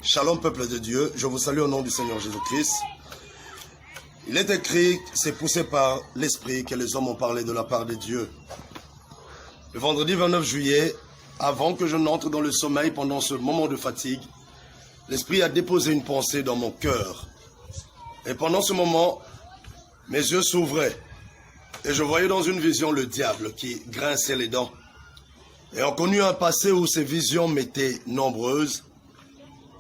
Shalom peuple de Dieu, je vous salue au nom du Seigneur Jésus-Christ. Il est écrit, c'est poussé par l'Esprit que les hommes ont parlé de la part de Dieu. Le vendredi 29 juillet, avant que je n'entre dans le sommeil pendant ce moment de fatigue, l'Esprit a déposé une pensée dans mon cœur. Et pendant ce moment, mes yeux s'ouvraient et je voyais dans une vision le diable qui grinçait les dents. Ayant connu un passé où ces visions m'étaient nombreuses,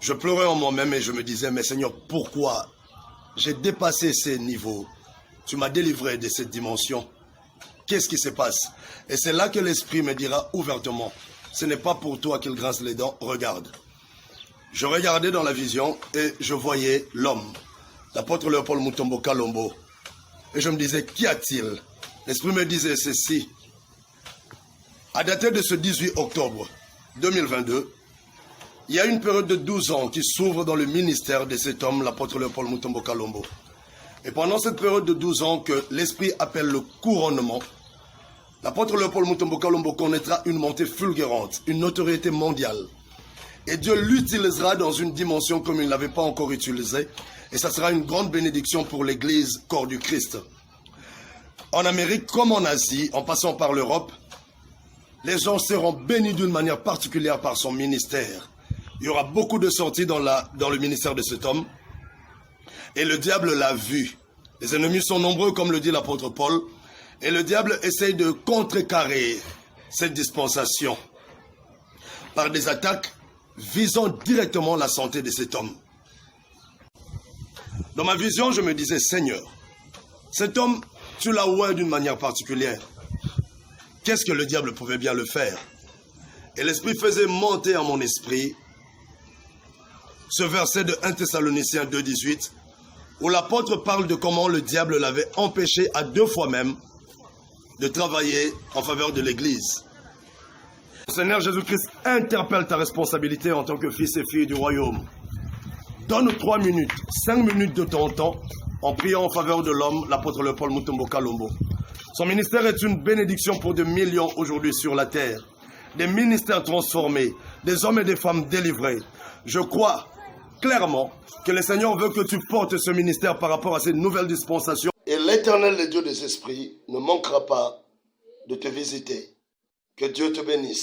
je pleurais en moi-même et je me disais, mais Seigneur, pourquoi j'ai dépassé ces niveaux? Tu m'as délivré de cette dimension. Qu'est-ce qui se passe? Et c'est là que l'Esprit me dira ouvertement, ce n'est pas pour toi qu'il grince les dents, regarde. Je regardais dans la vision et je voyais l'homme, l'apôtre Léopold Mutombo Kalombo. Et je me disais, qu'y a-t-il? L'Esprit me disait ceci. À dater de ce 18 octobre 2022, il y a une période de 12 ans qui s'ouvre dans le ministère de cet homme, l'apôtre Léopold Mutombo Kalombo. Et pendant cette période de 12 ans que l'Esprit appelle le couronnement, l'apôtre Léopold Mutombo Kalombo connaîtra une montée fulgurante, une notoriété mondiale. Et Dieu l'utilisera dans une dimension comme il ne l'avait pas encore utilisée. Et ça sera une grande bénédiction pour l'Église, corps du Christ. En Amérique comme en Asie, en passant par l'Europe, les gens seront bénis d'une manière particulière par son ministère. Il y aura beaucoup de sorties dans le ministère de cet homme. Et le diable l'a vu. Les ennemis sont nombreux, comme le dit l'apôtre Paul. Et le diable essaye de contrecarrer cette dispensation par des attaques visant directement la santé de cet homme. Dans ma vision, je me disais, Seigneur, cet homme, tu l'as oint d'une manière particulière. Qu'est-ce que le diable pouvait bien le faire? Et l'Esprit faisait monter à mon esprit ce verset de 1 Thessaloniciens 2,18, où l'apôtre parle de comment le diable l'avait empêché à 2 fois même de travailler en faveur de l'Église. Seigneur Jésus-Christ, interpelle ta responsabilité en tant que fils et fille du royaume. Donne 3 minutes, 5 minutes de ton temps en priant en faveur de l'homme, l'apôtre Léopold Mutombo Kalombo. Son ministère est une bénédiction pour des millions aujourd'hui sur la terre. Des ministères transformés, des hommes et des femmes délivrés. Je crois clairement que le Seigneur veut que tu portes ce ministère par rapport à ces nouvelles dispensations. Et l'Éternel, le Dieu des esprits, ne manquera pas de te visiter. Que Dieu te bénisse.